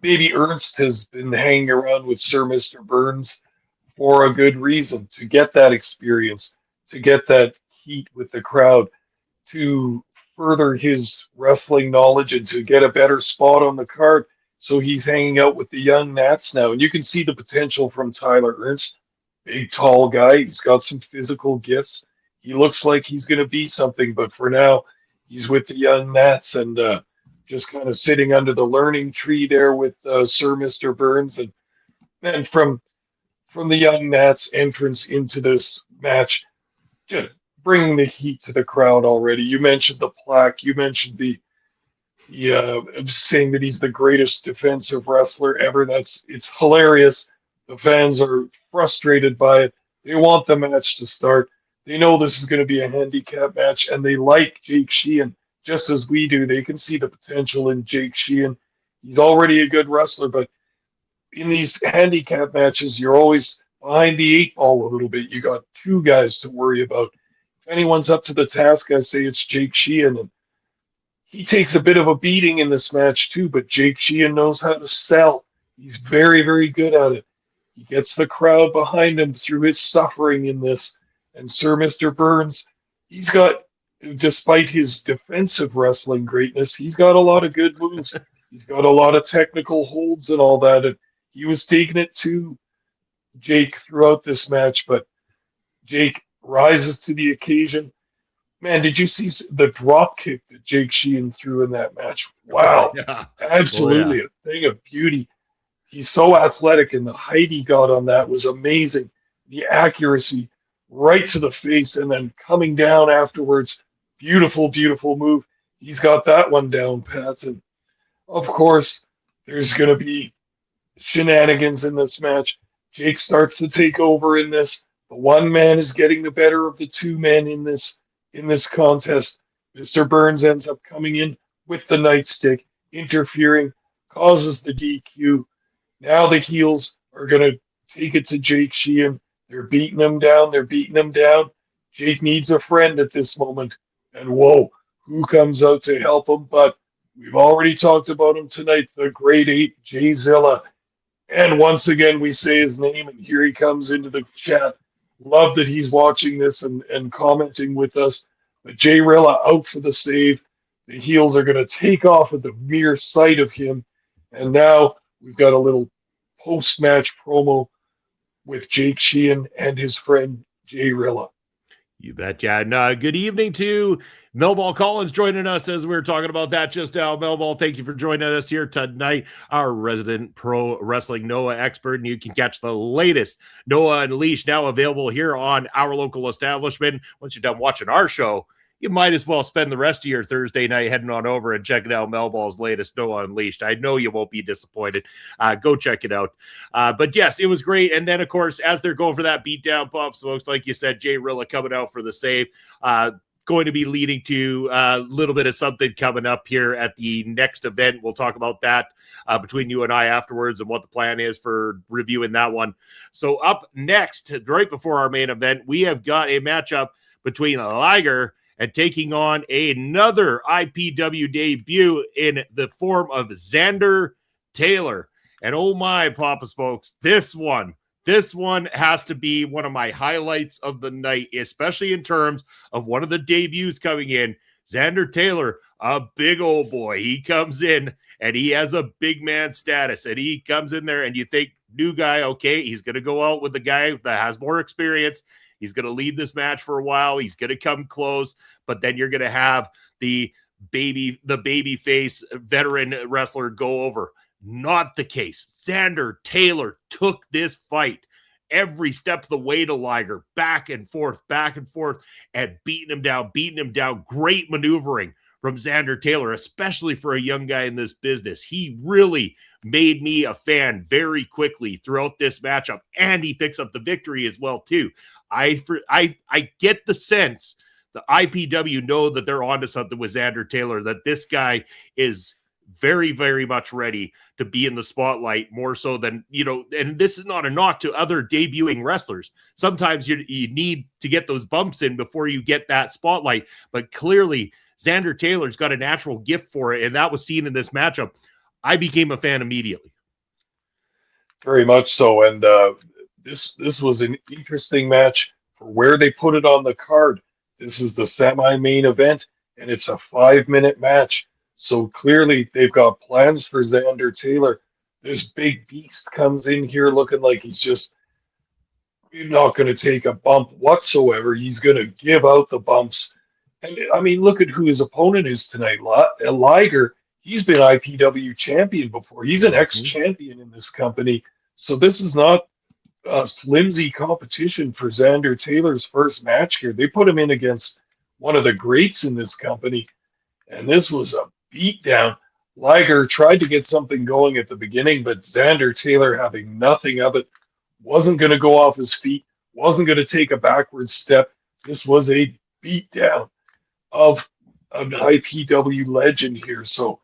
maybe Ernst has been hanging around with Sir Mr. Burns for a good reason, to get that experience, to get that heat with the crowd, to further his wrestling knowledge and to get a better spot on the card. So he's hanging out with the young Nats now. And you can see the potential from Tyler Ernst. Big, tall guy. He's got some physical gifts. He looks like he's going to be something. But for now, he's with the young Nats and just kind of sitting under the learning tree there with Sir Mr. Burns. And then from the young Nats entrance into this match, just bringing the heat to the crowd already. You mentioned the plaque. You mentioned the saying that he's the greatest defensive wrestler ever. It's hilarious. The fans are frustrated by it. They want the match to start. They know this is going to be a handicap match, and they like Jake Sheehan just as we do. They can see the potential in Jake Sheehan. He's already a good wrestler, but in these handicap matches, you're always behind the eight ball a little bit. You got two guys to worry about. If anyone's up to the task, I say it's Jake Sheehan. And he takes a bit of a beating in this match too, but Jake Sheehan knows how to sell. He's very, very good at it. He gets the crowd behind him through his suffering in this. And Sir Mr. Burns, he's got, despite his defensive wrestling greatness, he's got a lot of good moves. He's got a lot of technical holds and all that. And he was taking it to Jake throughout this match, but Jake rises to the occasion. Man, did you see the drop kick that Jake Sheehan threw in that match? Wow. Yeah. Absolutely a thing of beauty. He's so athletic, and the height he got on that was amazing. The accuracy right to the face and then coming down afterwards. Beautiful, beautiful move. He's got that one down, Pat. And of course, there's going to be shenanigans in this match. Jake starts to take over in this. The one man is getting the better of the two men in this contest. Mr. Burns ends up coming in with the nightstick, interfering, causes the DQ. Now the heels are going to take it to Jake Sheehan. They're beating him down. Jake needs a friend at this moment. And whoa, who comes out to help him? But we've already talked about him tonight, the Great Ape, Jayrilla. And once again, we say his name, and here he comes into the chat. Love that he's watching this and commenting with us. But Jayrilla out for the save. The heels are going to take off at the mere sight of him. And now we've got a little post-match promo with Jake Sheehan and his friend Jayrilla. You betcha. And good evening to Melball Collins joining us as we were talking about that just now. Melball, thank you for joining us here tonight, our resident pro wrestling Noah expert. And you can catch the latest Noah Unleashed now available here on our local establishment. Once you're done watching our show, you might as well spend the rest of your Thursday night heading on over and checking out Melball's latest Noah Unleashed. I know you won't be disappointed. Go check it out. But yes, it was great. And then, of course, as they're going for that beatdown, Pops, looks like you said, Jayrilla coming out for the save. going to be leading to a little bit of something coming up here at the next event. We'll talk about that between you and I afterwards and what the plan is for reviewing that one. So up next, right before our main event, we have got a matchup between Liger and taking on another IPW debut in the form of Xander Taylor. And oh my, Papa's folks, this one has to be one of my highlights of the night, especially in terms of one of the debuts coming in. Xander Taylor, a big old boy. He comes in and he has a big man status, and he comes in there and you think, new guy, okay, he's going to go out with the guy that has more experience. He's going to lead this match for a while. He's going to come close, but then you're going to have the baby face veteran wrestler go over. Not the case. Xander Taylor took this fight every step of the way to Liger, back and forth, and beating him down. Great maneuvering from Xander Taylor, especially for a young guy in this business. He really made me a fan very quickly throughout this matchup, and he picks up the victory as well, too. I get the sense the IPW know that they're onto something with Xander Taylor, that this guy is very, very much ready to be in the spotlight more so than, and this is not a knock to other debuting wrestlers. Sometimes you need to get those bumps in before you get that spotlight, but clearly Xander Taylor's got a natural gift for it, and that was seen in this matchup. I became a fan immediately. Very much so, and this was an interesting match for where they put it on the card. This is the semi-main event, and it's a 5-minute match. So clearly they've got plans for Xander Taylor. This big beast comes in here looking like he's just not going to take a bump whatsoever. He's going to give out the bumps. And I mean, look at who his opponent is tonight. Liger, he's been IPW champion before. He's an ex-champion in this company. So this is not a flimsy competition for Xander Taylor's first match here. They put him in against one of the greats in this company. And this was a beatdown. Liger tried to get something going at the beginning, but Xander Taylor, having nothing of it, wasn't going to go off his feet, wasn't going to take a backward step. This was a beatdown of an IPW legend here. So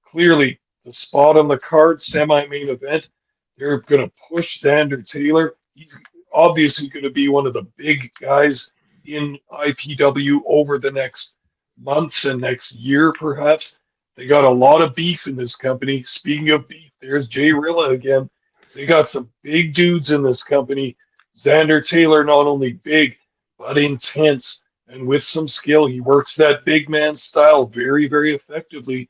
clearly the spot on the card, semi-main event, they're going to push Xander Taylor. He's obviously going to be one of the big guys in IPW over the next months and next year, perhaps. They got a lot of beef in this company. Speaking of beef, there's Jayrilla again. They got some big dudes in this company. Xander Taylor, not only big, but intense and with some skill. He works that big man style very, very effectively.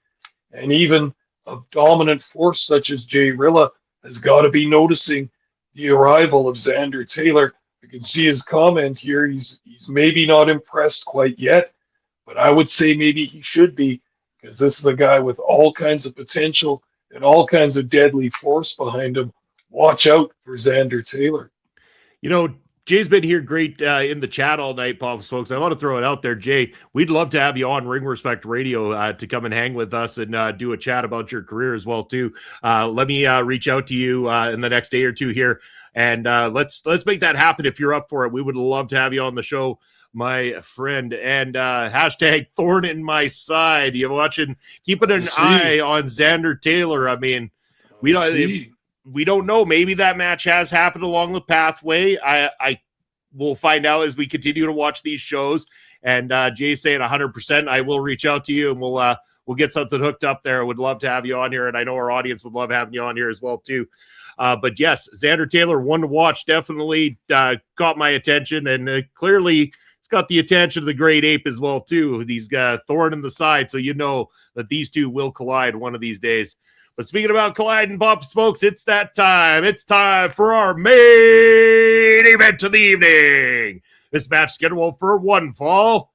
And even a dominant force such as Jayrilla has got to be noticing the arrival of Xander Taylor. I can see his comment here. He's maybe not impressed quite yet, but I would say maybe he should be, because this is a guy with all kinds of potential and all kinds of deadly force behind him. Watch out for Xander Taylor. Jay's been here great in the chat all night, Pops, folks. I want to throw it out there, Jay. We'd love to have you on Ring Respect Radio to come and hang with us and do a chat about your career as well, too. Let me reach out to you in the next day or two here, and let's make that happen if you're up for it. We would love to have you on the show, my friend. And hashtag thorn in my side. You watching, keeping an eye on Xander Taylor. I mean, we don't know. Maybe that match has happened along the pathway. I will find out as we continue to watch these shows. And Jay's saying 100%. I will reach out to you and we'll get something hooked up there. I would love to have you on here, and I know our audience would love having you on here as well too. But yes, Xander Taylor, one to watch, definitely caught my attention, and clearly it's got the attention of the Great Ape as well too. These thorn in the side, so you know that these two will collide one of these days. But speaking about colliding, Pops, folks, it's that time. It's time for our main event of the evening. This match scheduled for one fall.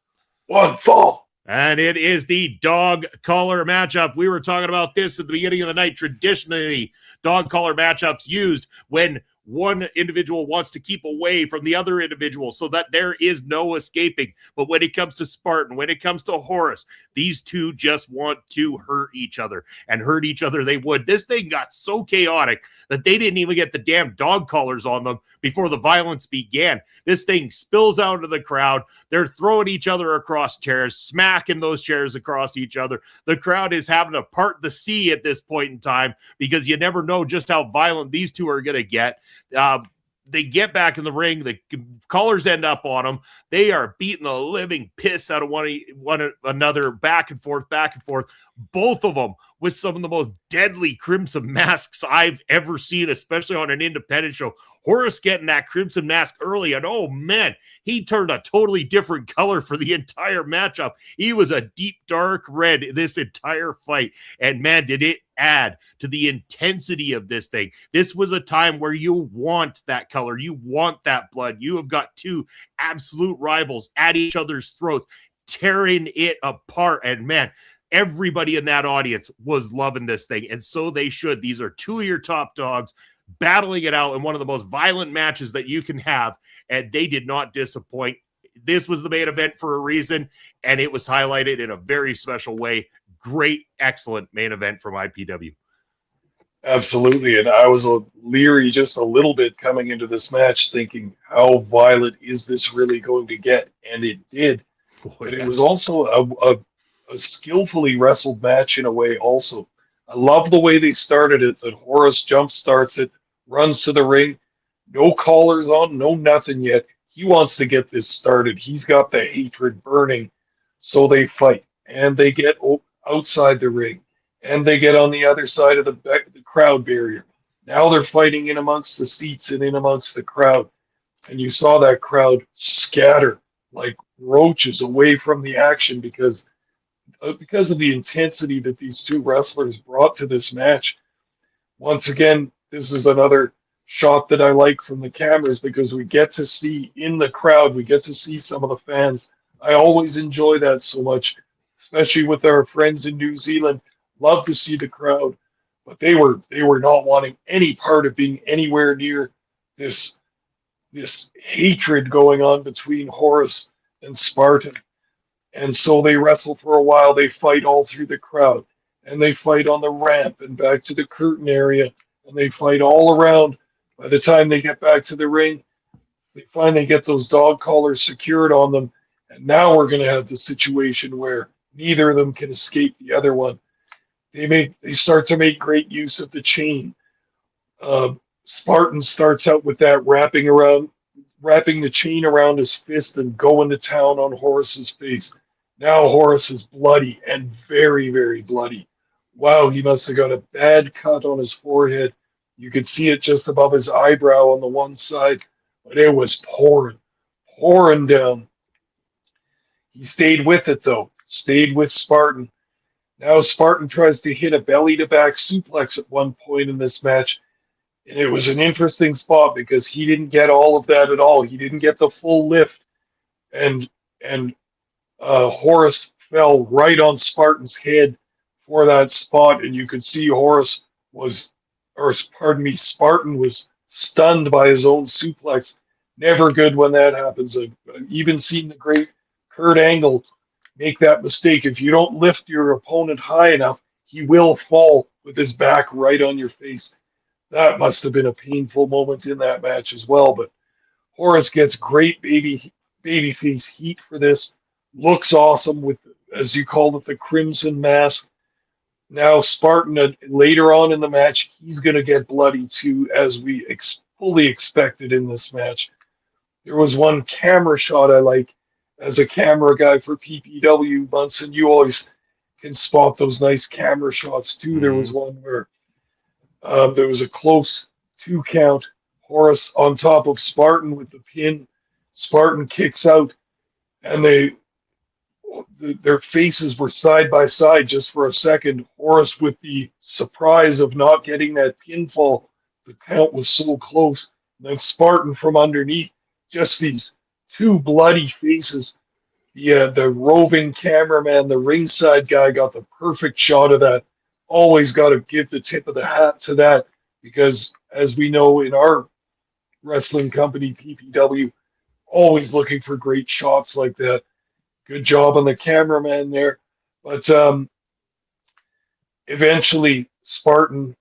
And it is the dog collar matchup. We were talking about this at the beginning of the night. Traditionally, dog collar matchups used when one individual wants to keep away from the other individual so that there is no escaping. But when it comes to Spartan, when it comes to Horus, these two just want to hurt each other, and hurt each other they would. This thing got so chaotic that they didn't even get the damn dog collars on them before the violence began. This thing spills out into the crowd. They're throwing each other across chairs, smacking those chairs across each other. The crowd is having to part the sea at this point in time because you never know just how violent these two are going to get. They get back in the ring. The collars end up on them. They are beating the living piss out of one another, back and forth, back and forth. Both of them with some of the most deadly crimson masks I've ever seen, especially on an independent show. Horus getting that crimson mask early, and oh man, he turned a totally different color for the entire matchup. He was a deep dark red this entire fight, and man, did it add to the intensity of this thing. This was a time where you want that color, you want that blood. You have got two absolute rivals at each other's throats, tearing it apart, and man, everybody in that audience was loving this thing, and so they should. These are two of your top dogs battling it out in one of the most violent matches that you can have, and they did not disappoint. This was the main event for a reason, and it was highlighted in a very special way. Great, excellent main event from IPW. Absolutely, and I was leery just a little bit coming into this match, thinking, how violent is this really going to get? And it did. But it was also a skillfully wrestled match in a way also. I love the way they started it, that Horus jump starts it, runs to the ring, no collars on, no nothing yet. He wants to get this started. He's got the hatred burning. So they fight, and they get outside the ring, and they get on the other side of the crowd barrier. Now they're fighting in amongst the seats and in amongst the crowd. And you saw that crowd scatter like roaches away from the action because of the intensity that these two wrestlers brought to this match. Once again, this is another shot that I like from the cameras because we get to see in the crowd, we get to see some of the fans. I always enjoy that so much, especially with our friends in New Zealand. Love to see the crowd, but they were not wanting any part of being anywhere near this hatred going on between Horus and Spartan. And so they wrestle for a while. They fight all through the crowd, and they fight on the ramp and back to the curtain area, and they fight all around. By the time they get back to the ring, they finally get those dog collars secured on them. And now we're going to have the situation where neither of them can escape the other one. They start to make great use of the chain. Spartan starts out with that wrapping the chain around his fist and going to town on Horus's face. Now Horus is bloody and very, very bloody. Wow, he must have got a bad cut on his forehead. You could see it just above his eyebrow on the one side, but it was pouring down. He stayed with it, though. Stayed with Spartan. Now Spartan tries to hit a belly-to-back suplex at one point in this match. And it was an interesting spot because he didn't get all of that at all. He didn't get the full lift. And Horus fell right on Spartan's head for that spot. And you could see Spartan was stunned by his own suplex. Never good when that happens. I've even seen the great Kurt Angle make that mistake. If you don't lift your opponent high enough, he will fall with his back right on your face. That must have been a painful moment in that match as well. But Horus gets great babyface heat for this. Looks awesome with, as you called it, the crimson mask. Now Spartan, later on in the match, he's going to get bloody too, as we fully expected in this match. There was one camera shot I like. As a camera guy for PPW, Munson, you always can spot those nice camera shots too. There was one where there was a close 2 count. Horus on top of Spartan with the pin. Spartan kicks out, and their faces were side by side just for a second. Horus with the surprise of not getting that pinfall. The count was so close. And then Spartan from underneath. Just these 2 bloody faces. The roving cameraman, the ringside guy, got the perfect shot of that. Always got to give the tip of the hat to that, because as we know in our wrestling company, PPW, always looking for great shots like that. Good job on the cameraman there. But eventually, Spartan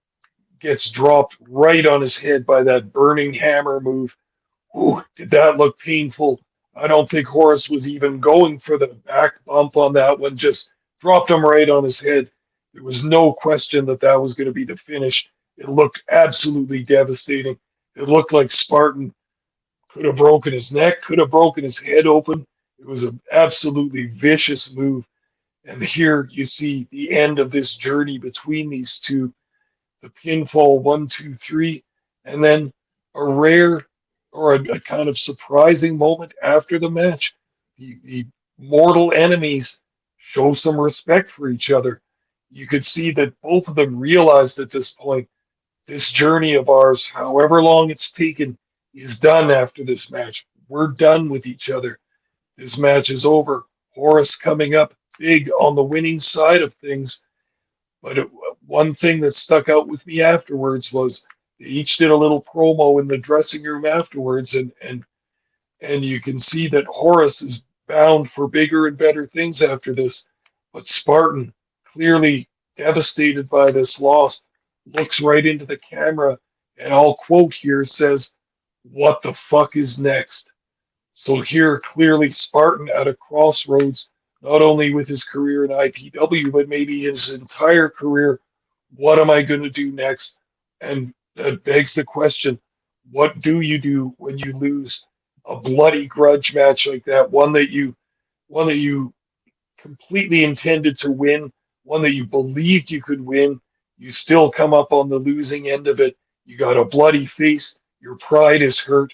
gets dropped right on his head by that burning hammer move. Ooh, did that look painful? I don't think Horus was even going for the back bump on that one, just dropped him right on his head. There was no question that that was going to be the finish. It looked absolutely devastating. It looked like Spartan could have broken his neck, could have broken his head open. It was an absolutely vicious move. And here you see the end of this journey between these two. The pinfall 1, 2, 3, and then a rare or a kind of surprising moment after the match. The mortal enemies show some respect for each other. You could see that both of them realized at this point, this journey of ours, however long it's taken, is done after this match. We're done with each other. This match is over. Horus coming up big on the winning side of things. But one thing that stuck out with me afterwards was they each did a little promo in the dressing room afterwards, and you can see that Horus is bound for bigger and better things after this. But Spartan, clearly devastated by this loss, looks right into the camera, and I'll quote here, says, "What the fuck is next?" So here, clearly Spartan at a crossroads, not only with his career in IPW, but maybe his entire career. What am I going to do next? And that begs the question, what do you do when you lose a bloody grudge match like that? One that you completely intended to win, one that you believed you could win. You still come up on the losing end of it. You got a bloody face. Your pride is hurt.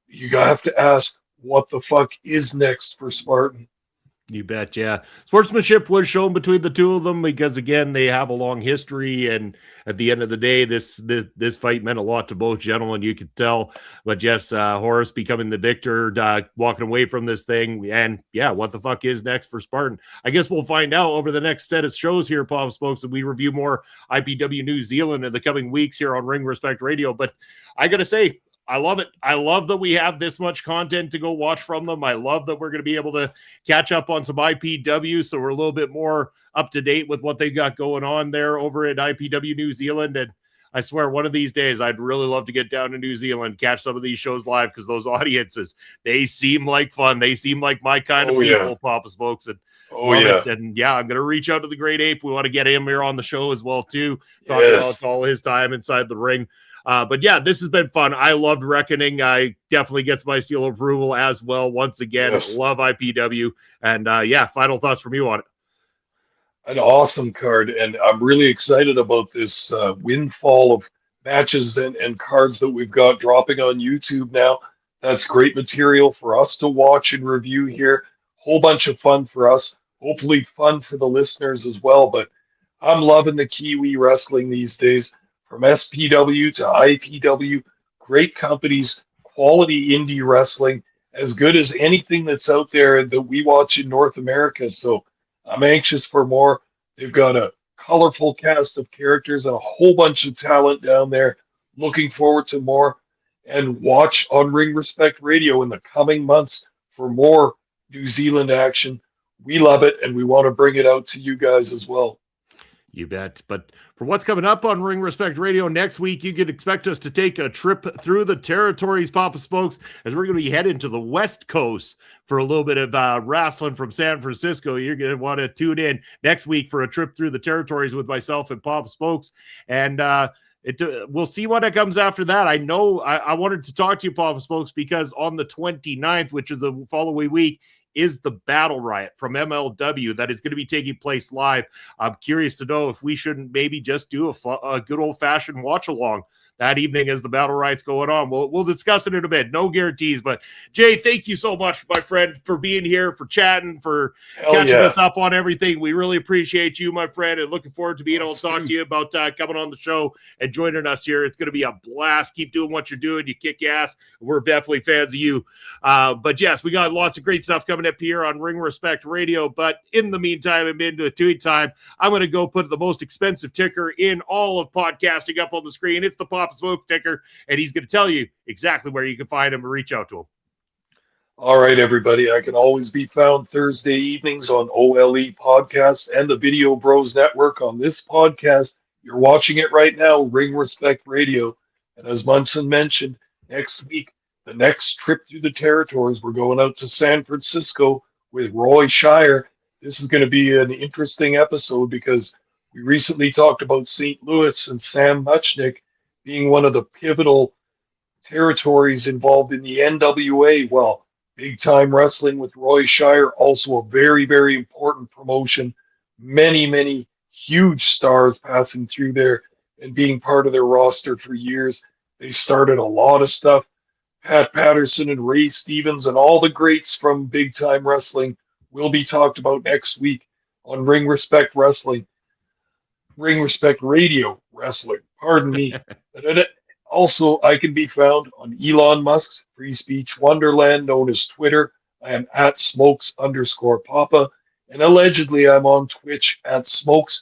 You have to ask, what the fuck is next for Spartan? You bet, yeah. Sportsmanship was shown between the two of them because, again, they have a long history, and at the end of the day, this fight meant a lot to both gentlemen, you could tell. But yes, Horus becoming the victor, walking away from this thing, and yeah, what the fuck is next for Spartan? I guess we'll find out over the next set of shows here, Pop Spokes, and we review more IPW New Zealand in the coming weeks here on Ring Respect Radio. But I gotta say, I love it. I love that we have this much content to go watch from them. I love that we're going to be able to catch up on some IPW, so we're a little bit more up to date with what they've got going on there over at IPW New Zealand. And I swear, one of these days, I'd really love to get down to New Zealand, catch some of these shows live, because those audiences, they seem like fun. They seem like my kind of people, Papa Spokes. And it. And yeah, I'm going to reach out to the Great Ape. We want to get him here on the show as well, too. Talk about all his time inside the ring. But yeah, this has been fun. I loved Reckoning. I definitely gets my seal of approval as well. Once again, love IPW. And yeah, final thoughts from you on it. An awesome card. And I'm really excited about this windfall of matches and cards that we've got dropping on YouTube now. That's great material for us to watch and review here. Whole bunch of fun for us. Hopefully fun for the listeners as well. But I'm loving the Kiwi wrestling these days. From SPW to IPW, great companies, quality indie wrestling, as good as anything that's out there that we watch in North America. So I'm anxious for more. They've got a colorful cast of characters and a whole bunch of talent down there. Looking forward to more. And watch on Ring Respect Radio in the coming months for more New Zealand action. We love it, and we want to bring it out to you guys as well. You bet. But for what's coming up on Ring Respect Radio next week, you can expect us to take a trip through the territories, Papa Spokes, as we're going to be heading to the West Coast for a little bit of wrestling from San Francisco. You're going to want to tune in next week for a trip through the territories with myself and Papa Spokes. And we'll see what it comes after that. I know I wanted to talk to you, Papa Spokes, because on the 29th, which is the following week, is the Battle Riot from MLW that is going to be taking place live. I'm curious to know if we shouldn't maybe just do a good old-fashioned watch-along that evening as the Battle Riot's going on. We'll discuss it in a bit. No guarantees. But, Jay, thank you so much, my friend, for being here, for chatting, for catching us up on everything. We really appreciate you, my friend, and looking forward to being able to talk to you about coming on the show and joining us here. It's going to be a blast. Keep doing what you're doing. You kick ass. We're definitely fans of you. But, yes, we got lots of great stuff coming lineup here on Ring Respect Radio. But in the meantime, and in between time, I'm going to go put the most expensive ticker in all of podcasting up on the screen. It's the Papa Smoke ticker, and he's going to tell you exactly where you can find him and reach out to him. All right, everybody. I can always be found Thursday evenings on OLE Podcasts and the Video Bros Network on this podcast. You're watching it right now, Ring Respect Radio. And as Munson mentioned, next week, the next trip through the territories, we're going out to San Francisco with Roy Shire. This is going to be an interesting episode because we recently talked about St. Louis and Sam Muchnick being one of the pivotal territories involved in the NWA. Well, Big Time Wrestling with Roy Shire, also a very, very important promotion. Many, many huge stars passing through there and being part of their roster for years. They started a lot of stuff. Pat Patterson and Ray Stevens and all the greats from Big Time Wrestling will be talked about next week on Ring Respect Wrestling. Ring Respect Radio Wrestling, pardon me. Also, I can be found on Elon Musk's free speech wonderland known as Twitter. I am at Smokes_Papa. And allegedly, I'm on Twitch at Papa_Smokes_.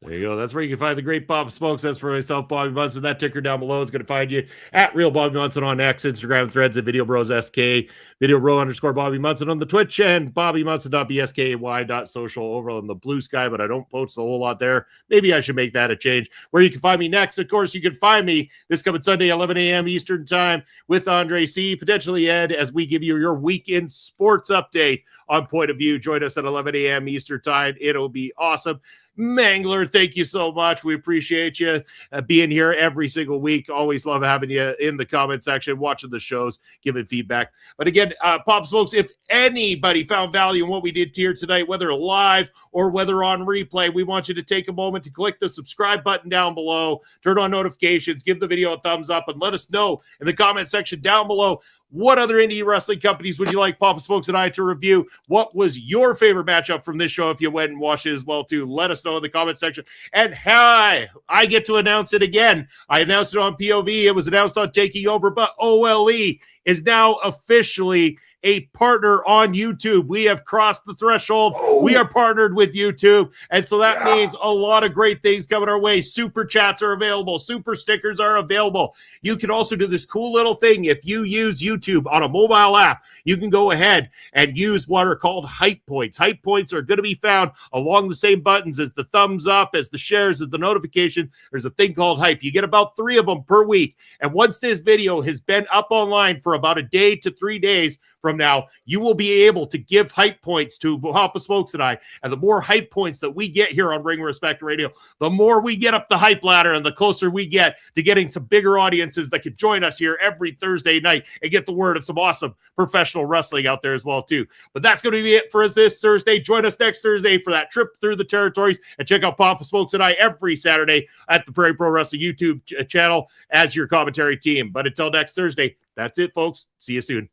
There you go. That's where you can find the great Papa Smokes. That's for myself, Bobby Munson. That ticker down below is going to find you at Real Bobby Munson on X, Instagram, Threads, at Video Bros SK, Video Bro _Bobby Munson on the Twitch, and BobbyMunson.bsky.social over on the Blue Sky, but I don't post a whole lot there. Maybe I should make that a change. Where you can find me next, of course, you can find me this coming Sunday, 11 a.m. Eastern Time with Andre C., potentially Ed, as we give you your weekend sports update on Point of View. Join us at 11 a.m. Eastern Time. It'll be awesome. Mangler, thank you so much. We appreciate you being here every single week. Always love having you in the comment section, watching the shows, giving feedback. But again, Pop Smokes, if anybody found value in what we did here tonight, whether live or whether on replay, we want you to take a moment to click the subscribe button down below, turn on notifications, give the video a thumbs up, and let us know in the comment section down below what other indie wrestling companies would you like Papa Smokes and I to review? What was your favorite matchup from this show if you went and watched it as well, too? Let us know in the comment section. And hi, I get to announce it again. I announced it on POV. It was announced on Taking Over, but OLE is now officially a partner on YouTube. We have crossed the threshold. We are partnered with YouTube. And so that means a lot of great things coming our way. Super chats are available. Super stickers are available. You can also do this cool little thing. If you use YouTube on a mobile app, you can go ahead and use what are called hype points. Hype points are going to be found along the same buttons as the thumbs up, as the shares, as the notification. There's a thing called hype. You get about 3 of them per week. And once this video has been up online for about a day to 3 days from now, you will be able to give hype points to Papa Smokes and I. And the more hype points that we get here on Ring Respect Radio, the more we get up the hype ladder and the closer we get to getting some bigger audiences that could join us here every Thursday night and get the word of some awesome professional wrestling out there as well, too. But that's going to be it for us this Thursday. Join us next Thursday for that trip through the territories, and check out Papa Smokes and I every Saturday at the Prairie Pro Wrestling YouTube channel as your commentary team. But until next Thursday, that's it, folks. See you soon.